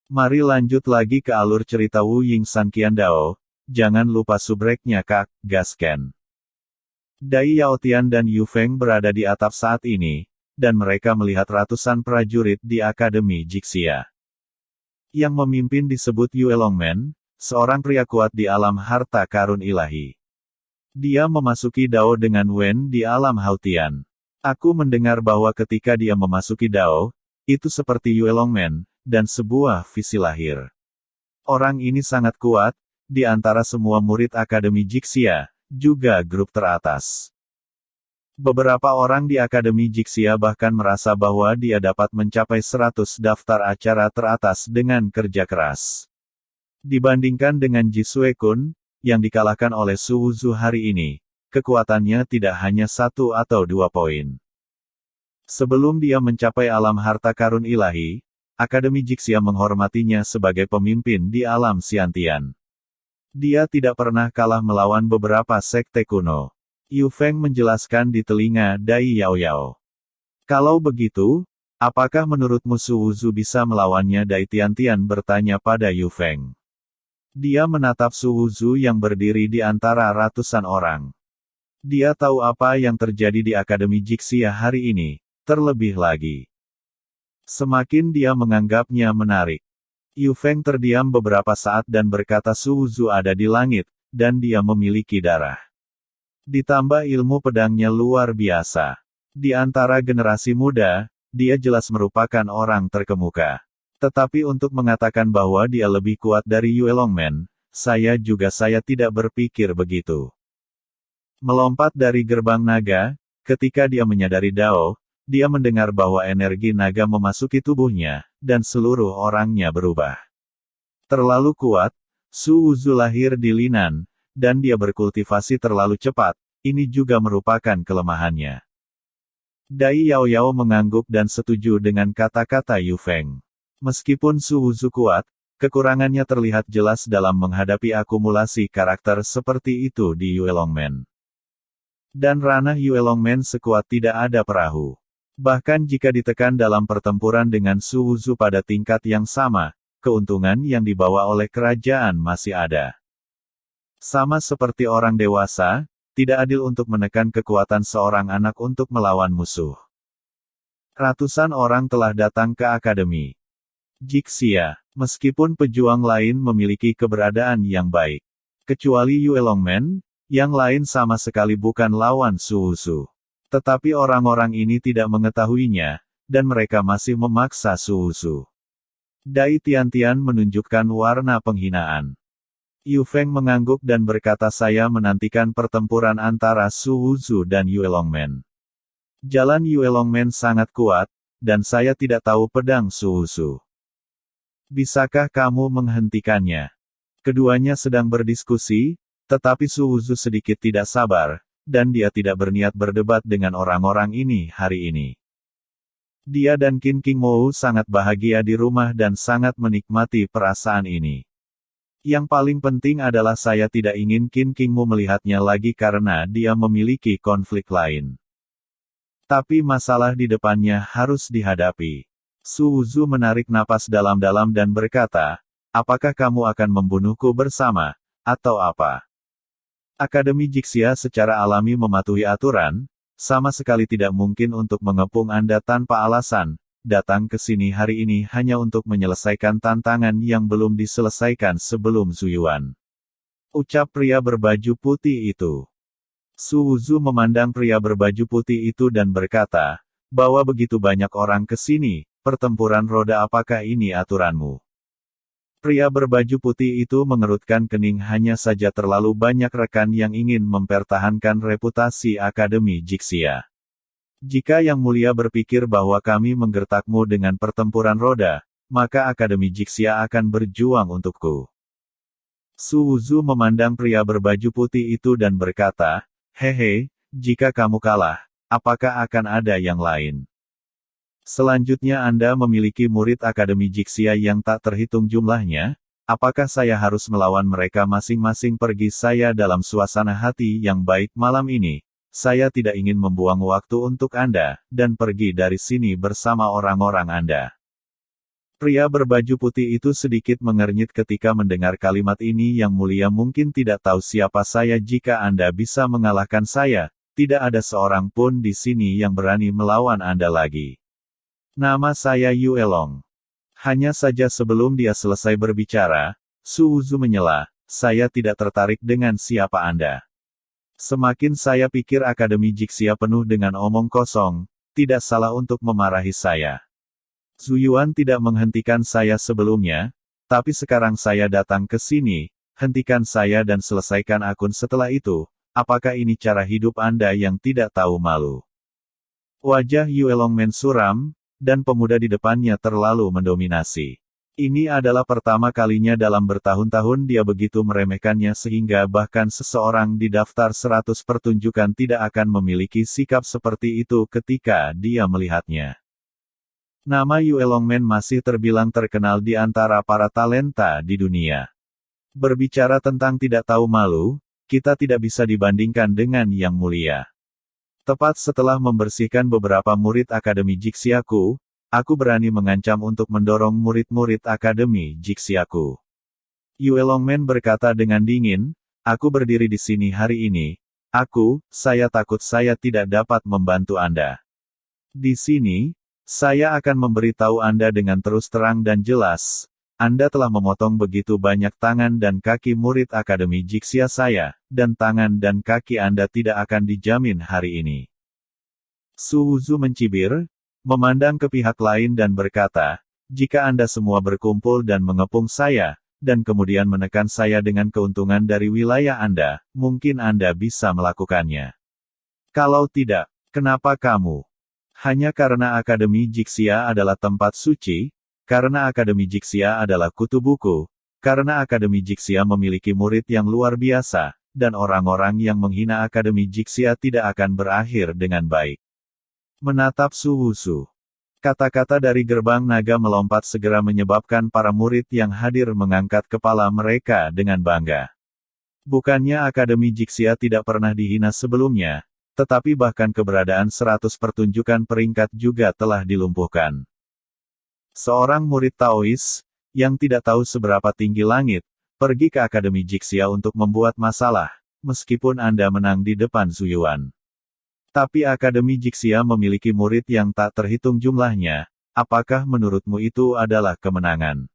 Mari lanjut lagi ke alur cerita Wu Ying San Qiandao, jangan lupa subreknya kak, gasken. Dai Yaotian dan Yu Feng berada di atap saat ini, dan mereka melihat ratusan prajurit di Akademi Jixia. Yang memimpin disebut Yue Longmen, seorang pria kuat di alam harta karun ilahi. Dia memasuki Dao dengan Wen di alam Hautian. Aku mendengar bahwa ketika dia memasuki Dao, itu seperti Yue Longmen, dan sebuah visi lahir. Orang ini sangat kuat, di antara semua murid Akademi Jixia, juga grup teratas. Beberapa orang di Akademi Jixia bahkan merasa bahwa dia dapat mencapai 100 daftar acara teratas dengan kerja keras. Dibandingkan dengan Ji Sue Kun, yang dikalahkan oleh Su Wuzu hari ini, kekuatannya tidak hanya 1 atau 2 poin. Sebelum dia mencapai alam harta karun ilahi, Akademi Jixia menghormatinya sebagai pemimpin di alam Xiantian. Dia tidak pernah kalah melawan beberapa sekte kuno. Yu Feng menjelaskan di telinga Dai Yaoyao. Kalau begitu, apakah menurutmu Su Wuzu bisa melawannya? Dai Tiantian bertanya pada Yu Feng. Dia menatap Su Wuzu yang berdiri di antara ratusan orang. Dia tahu apa yang terjadi di Akademi Jixia hari ini, terlebih lagi. Semakin dia menganggapnya menarik. Yu Feng terdiam beberapa saat dan berkata Su Wuzu ada di langit, dan dia memiliki darah. Ditambah ilmu pedangnya luar biasa. Di antara generasi muda, dia jelas merupakan orang terkemuka. Tetapi untuk mengatakan bahwa dia lebih kuat dari Yue Longmen, saya tidak berpikir begitu. Melompat dari gerbang naga, ketika dia menyadari Dao, dia mendengar bahwa energi naga memasuki tubuhnya, dan seluruh orangnya berubah. Terlalu kuat, Su Wuzu lahir di Linan, dan dia berkultivasi terlalu cepat, ini juga merupakan kelemahannya. Dai Yaoyao mengangguk dan setuju dengan kata-kata Yu Feng. Meskipun Su Wuzu kuat, kekurangannya terlihat jelas dalam menghadapi akumulasi karakter seperti itu di Yue Longmen. Dan ranah Yue Longmen sekuat tidak ada perahu. Bahkan jika ditekan dalam pertempuran dengan Su Wuzu pada tingkat yang sama, keuntungan yang dibawa oleh kerajaan masih ada. Sama seperti orang dewasa, tidak adil untuk menekan kekuatan seorang anak untuk melawan musuh. Ratusan orang telah datang ke Akademi Jixia, meskipun pejuang lain memiliki keberadaan yang baik. Kecuali Yue Longmen, yang lain sama sekali bukan lawan Su Wuzu. Tetapi orang-orang ini tidak mengetahuinya, dan mereka masih memaksa Su Wuzu. Dai Tiantian menunjukkan warna penghinaan. Yu Feng mengangguk dan berkata saya menantikan pertempuran antara Su Wuzu dan Yue Longmen. Jalan Yue Longmen sangat kuat, dan saya tidak tahu pedang Su Wuzu. Bisakah kamu menghentikannya? Keduanya sedang berdiskusi, tetapi Su Wuzu sedikit tidak sabar, dan dia tidak berniat berdebat dengan orang-orang ini hari ini. Dia dan Qin King Mou sangat bahagia di rumah dan sangat menikmati perasaan ini. Yang paling penting adalah saya tidak ingin Qin King Mou melihatnya lagi karena dia memiliki konflik lain. Tapi masalah di depannya harus dihadapi. Su Wuzu menarik napas dalam-dalam dan berkata, apakah kamu akan membunuhku bersama, atau apa? Akademi Jixia secara alami mematuhi aturan, sama sekali tidak mungkin untuk mengepung Anda tanpa alasan, datang ke sini hari ini hanya untuk menyelesaikan tantangan yang belum diselesaikan sebelum Zuyuan. Ucap pria berbaju putih itu. Su Wuzu memandang pria berbaju putih itu dan berkata, bahwa begitu banyak orang ke sini, pertempuran roda apakah ini aturanmu? Pria berbaju putih itu mengerutkan kening hanya saja terlalu banyak rekan yang ingin mempertahankan reputasi Akademi Jixia. Jika Yang Mulia berpikir bahwa kami menggertakmu dengan pertempuran roda, maka Akademi Jixia akan berjuang untukku. Su Wuzu memandang pria berbaju putih itu dan berkata, hehe, jika kamu kalah, apakah akan ada yang lain? Selanjutnya Anda memiliki murid Akademi Jixia yang tak terhitung jumlahnya, apakah saya harus melawan mereka masing-masing? Pergi saya dalam suasana hati yang baik malam ini, saya tidak ingin membuang waktu untuk Anda, dan pergi dari sini bersama orang-orang Anda. Pria berbaju putih itu sedikit mengernyit ketika mendengar kalimat ini. Yang mulia mungkin tidak tahu siapa saya. Jika Anda bisa mengalahkan saya, tidak ada seorang pun di sini yang berani melawan Anda lagi. Nama saya Yue Long. Hanya saja sebelum dia selesai berbicara, Su Wuzu menyela, saya tidak tertarik dengan siapa Anda. Semakin saya pikir Akademi Jixia penuh dengan omong kosong, tidak salah untuk memarahi saya. Zhu Yuan tidak menghentikan saya sebelumnya, tapi sekarang saya datang ke sini, hentikan saya dan selesaikan akun setelah itu. Apakah ini cara hidup Anda yang tidak tahu malu? Wajah Yue Longmen suram, dan pemuda di depannya terlalu mendominasi. Ini adalah pertama kalinya dalam bertahun-tahun dia begitu meremehkannya sehingga bahkan seseorang di daftar 100 pertunjukan tidak akan memiliki sikap seperti itu ketika dia melihatnya. Nama Yue Longmen masih terbilang terkenal di antara para talenta di dunia. Berbicara tentang tidak tahu malu, kita tidak bisa dibandingkan dengan Yang Mulia. Tepat setelah membersihkan beberapa murid Akademi Jixiaku, aku berani mengancam untuk mendorong murid-murid Akademi Jixiaku. Yue Longmen berkata dengan dingin, aku berdiri di sini hari ini. Saya takut saya tidak dapat membantu Anda. Di sini, saya akan memberitahu Anda dengan terus terang dan jelas, Anda telah memotong begitu banyak tangan dan kaki murid Akademi Jixia saya, dan tangan dan kaki Anda tidak akan dijamin hari ini. Su Wuzu mencibir, memandang ke pihak lain dan berkata, jika Anda semua berkumpul dan mengepung saya, dan kemudian menekan saya dengan keuntungan dari wilayah Anda, mungkin Anda bisa melakukannya. Kalau tidak, kenapa kamu? Hanya karena Akademi Jixia adalah tempat suci, karena Akademi Jixia adalah kutu buku, karena Akademi Jixia memiliki murid yang luar biasa, dan orang-orang yang menghina Akademi Jixia tidak akan berakhir dengan baik. Menatap Su Wuzu. Kata-kata dari gerbang naga melompat segera menyebabkan para murid yang hadir mengangkat kepala mereka dengan bangga. Bukannya Akademi Jixia tidak pernah dihina sebelumnya, tetapi bahkan keberadaan 100 pertunjukan peringkat juga telah dilumpuhkan. Seorang murid Taois, yang tidak tahu seberapa tinggi langit, pergi ke Akademi Jixia untuk membuat masalah, meskipun Anda menang di depan Zhu Yuan. Tapi Akademi Jixia memiliki murid yang tak terhitung jumlahnya, apakah menurutmu itu adalah kemenangan?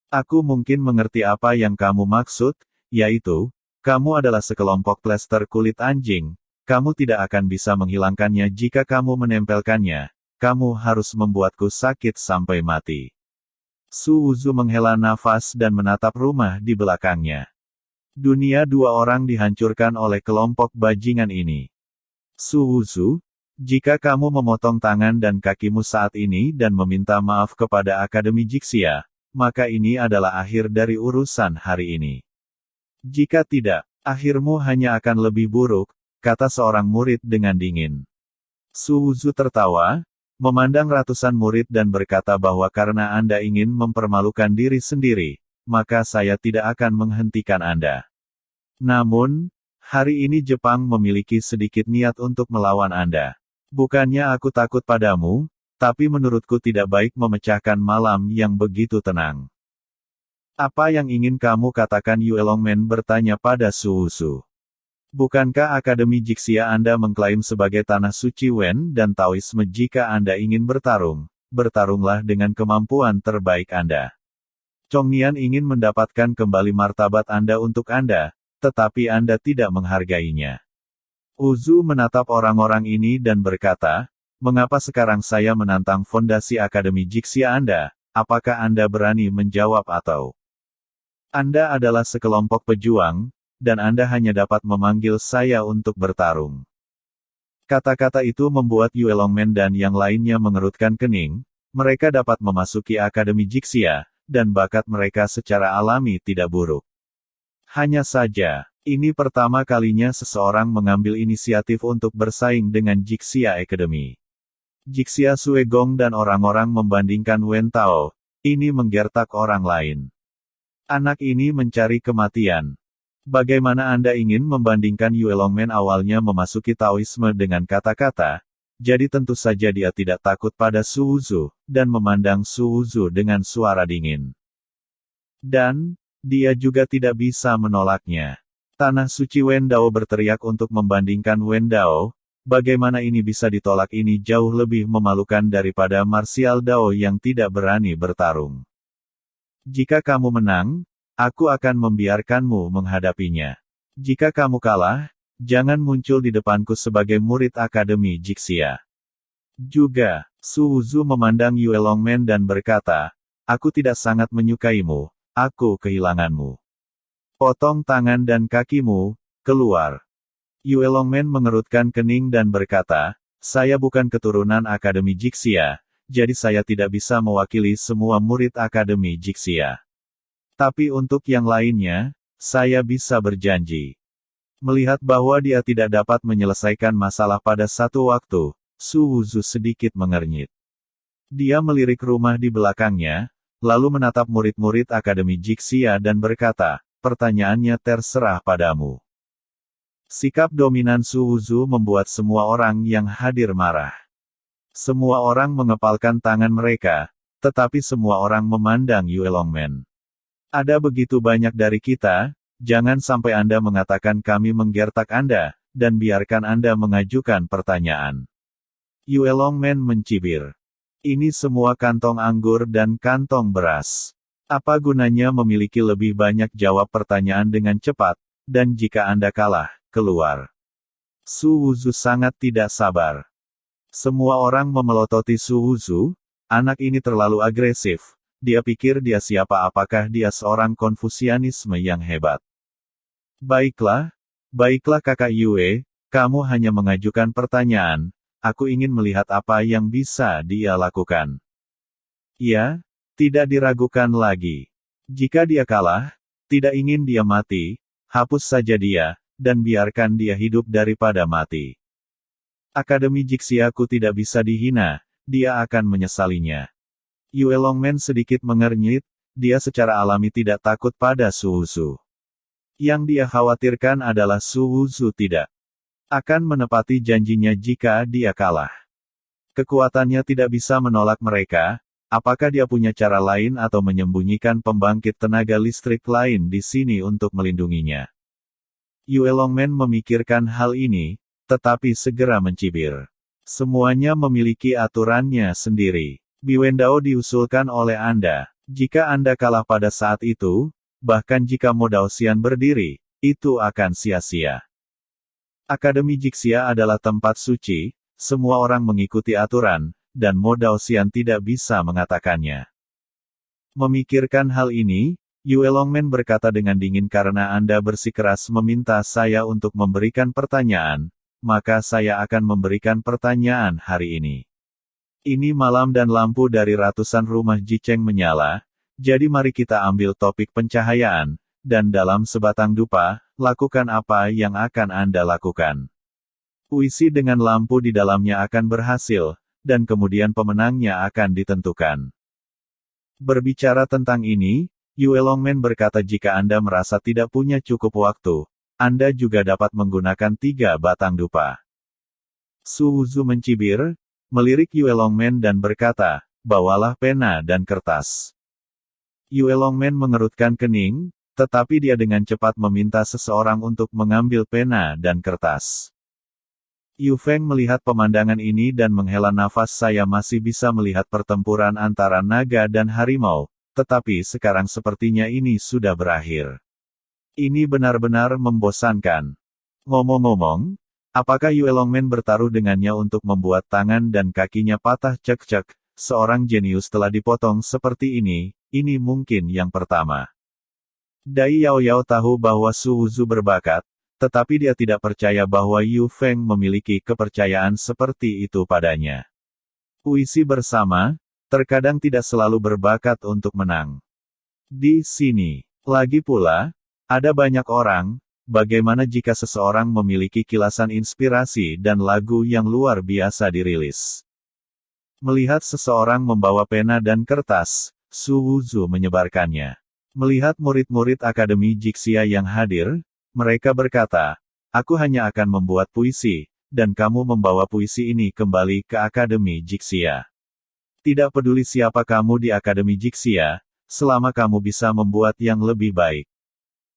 Aku mungkin mengerti apa yang kamu maksud, yaitu, kamu adalah sekelompok plester kulit anjing. Kamu tidak akan bisa menghilangkannya jika kamu menempelkannya. Kamu harus membuatku sakit sampai mati. Su Wuzu menghela nafas dan menatap rumah di belakangnya. Dunia dua orang dihancurkan oleh kelompok bajingan ini. Su Wuzu, jika kamu memotong tangan dan kakimu saat ini dan meminta maaf kepada Akademi Jixia, maka ini adalah akhir dari urusan hari ini. Jika tidak, akhirmu hanya akan lebih buruk, kata seorang murid dengan dingin. Su Wuzu tertawa, memandang ratusan murid dan berkata bahwa karena Anda ingin mempermalukan diri sendiri, maka saya tidak akan menghentikan Anda. Namun, hari ini Jepang memiliki sedikit niat untuk melawan Anda. Bukannya aku takut padamu, tapi menurutku tidak baik memecahkan malam yang begitu tenang. Apa yang ingin kamu katakan? Yue Longmen bertanya pada Su Wuzu. Bukankah Akademi Jixia Anda mengklaim sebagai tanah suci Wen dan Taoisme? Jika Anda ingin bertarung, bertarunglah dengan kemampuan terbaik Anda. Chongnian ingin mendapatkan kembali martabat Anda untuk Anda, tetapi Anda tidak menghargainya. Wuzu menatap orang-orang ini dan berkata, mengapa sekarang saya menantang fondasi Akademi Jixia Anda? Apakah Anda berani menjawab atau? Anda adalah sekelompok pejuang, dan Anda hanya dapat memanggil saya untuk bertarung. Kata-kata itu membuat Yue Longmen dan yang lainnya mengerutkan kening. Mereka dapat memasuki Akademi Jixia, dan bakat mereka secara alami tidak buruk. Hanya saja, ini pertama kalinya seseorang mengambil inisiatif untuk bersaing dengan Jixia Academy. Jixia Suegong dan orang-orang membandingkan Wen Tao, ini menggertak orang lain. Anak ini mencari kematian. Bagaimana Anda ingin membandingkan? Yue Longmen awalnya memasuki Taoisme dengan kata-kata, jadi tentu saja dia tidak takut pada Su Wuzu, dan memandang Su Wuzu dengan suara dingin. Dan, dia juga tidak bisa menolaknya. Tanah suci Wendao berteriak untuk membandingkan Wendao, bagaimana ini bisa ditolak, ini jauh lebih memalukan daripada martial Dao yang tidak berani bertarung. Jika kamu menang, aku akan membiarkanmu menghadapinya. Jika kamu kalah, jangan muncul di depanku sebagai murid Akademi Jixia. Juga, Su Wuzu memandang Yue Longmen dan berkata, aku tidak sangat menyukaimu, aku kehilanganmu. Potong tangan dan kakimu, keluar. Yue Longmen mengerutkan kening dan berkata, saya bukan keturunan Akademi Jixia, jadi saya tidak bisa mewakili semua murid Akademi Jixia. Tapi untuk yang lainnya, saya bisa berjanji. Melihat bahwa dia tidak dapat menyelesaikan masalah pada satu waktu, Su Wuzu sedikit mengernyit. Dia melirik rumah di belakangnya, lalu menatap murid-murid Akademi Jixia dan berkata, pertanyaannya terserah padamu. Sikap dominan Su Wuzu membuat semua orang yang hadir marah. Semua orang mengepalkan tangan mereka, tetapi semua orang memandang Yue Longmen. Ada begitu banyak dari kita, jangan sampai Anda mengatakan kami menggertak Anda, dan biarkan Anda mengajukan pertanyaan. Yue Longmen mencibir. Ini semua kantong anggur dan kantong beras. Apa gunanya memiliki lebih banyak jawab pertanyaan dengan cepat, dan jika Anda kalah, keluar. Su Wuzu sangat tidak sabar. Semua orang memelototi Su Wuzu, anak ini terlalu agresif, dia pikir dia siapa, apakah dia seorang Konfusianisme yang hebat. Baiklah kakak Yue, kamu hanya mengajukan pertanyaan, aku ingin melihat apa yang bisa dia lakukan. Ya, tidak diragukan lagi. Jika dia kalah, tidak ingin dia mati, hapus saja dia, dan biarkan dia hidup daripada mati. Akademi Jixiaku tidak bisa dihina, dia akan menyesalinya. Yue Longmen sedikit mengernyit, dia secara alami tidak takut pada Su Wuzu. Yang dia khawatirkan adalah Su Wuzu tidak akan menepati janjinya jika dia kalah. Kekuatannya tidak bisa menolak mereka, apakah dia punya cara lain atau menyembunyikan pembangkit tenaga listrik lain di sini untuk melindunginya? Yue Longmen memikirkan hal ini, tetapi segera mencibir. Semuanya memiliki aturannya sendiri. Biwendao diusulkan oleh Anda. Jika Anda kalah pada saat itu, bahkan jika Modao Xian berdiri, itu akan sia-sia. Akademi Jixia adalah tempat suci, semua orang mengikuti aturan, dan Modao Xian tidak bisa mengatakannya. Memikirkan hal ini, Yue Longmen berkata dengan dingin, karena Anda bersikeras meminta saya untuk memberikan pertanyaan, maka saya akan memberikan pertanyaan hari ini. Ini malam dan lampu dari ratusan rumah Jicheng menyala, jadi mari kita ambil topik pencahayaan, dan dalam sebatang dupa, lakukan apa yang akan Anda lakukan. Puisi dengan lampu di dalamnya akan berhasil, dan kemudian pemenangnya akan ditentukan. Berbicara tentang ini, Yue Longmen berkata, jika Anda merasa tidak punya cukup waktu, Anda juga dapat menggunakan 3 batang dupa. Su Wuzu mencibir, melirik Yue Longmen dan berkata, bawalah pena dan kertas. Yue Longmen mengerutkan kening, tetapi dia dengan cepat meminta seseorang untuk mengambil pena dan kertas. Yu Feng melihat pemandangan ini dan menghela nafas, saya masih bisa melihat pertempuran antara naga dan harimau, tetapi sekarang sepertinya ini sudah berakhir. Ini benar-benar membosankan. Ngomong-ngomong, apakah Yue Longmen bertaruh dengannya untuk membuat tangan dan kakinya patah? Cek-cek, seorang jenius telah dipotong seperti ini mungkin yang pertama. Dai Yao Yao tahu bahwa Su Wuzu berbakat, tetapi dia tidak percaya bahwa Yu Feng memiliki kepercayaan seperti itu padanya. Puisi bersama, terkadang tidak selalu berbakat untuk menang. Di sini, lagi pula, ada banyak orang, bagaimana jika seseorang memiliki kilasan inspirasi dan lagu yang luar biasa dirilis? Melihat seseorang membawa pena dan kertas, Su Wuzu menyebarkannya. Melihat murid-murid Akademi Jixia yang hadir, mereka berkata, aku hanya akan membuat puisi, dan kamu membawa puisi ini kembali ke Akademi Jixia. Tidak peduli siapa kamu di Akademi Jixia, selama kamu bisa membuat yang lebih baik.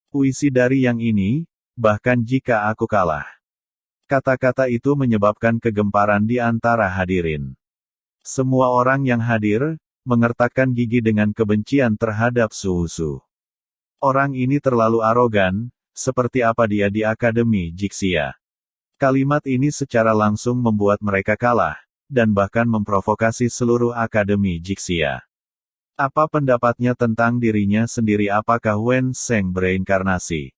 Puisi dari yang ini, bahkan jika aku kalah. Kata-kata itu menyebabkan kegemparan di antara hadirin. Semua orang yang hadir, mengertakkan gigi dengan kebencian terhadap Su Wuzu. Orang ini terlalu arogan, seperti apa dia di Akademi Jixia. Kalimat ini secara langsung membuat mereka kalah, dan bahkan memprovokasi seluruh Akademi Jixia. Apa pendapatnya tentang dirinya sendiri? Apakah Wen Sheng bereinkarnasi?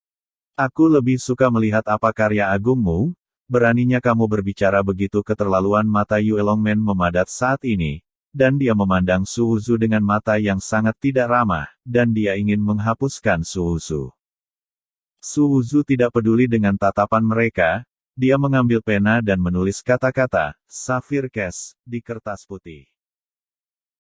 Aku lebih suka melihat apa karya agungmu. Beraninya kamu berbicara begitu keterlaluan. Mata Yue Longmen memadat saat ini, dan dia memandang Su Wuzu dengan mata yang sangat tidak ramah, dan dia ingin menghapuskan Su Wuzu. Su Wuzu tidak peduli dengan tatapan mereka, dia mengambil pena dan menulis kata-kata, Sapphire Cash, di kertas putih.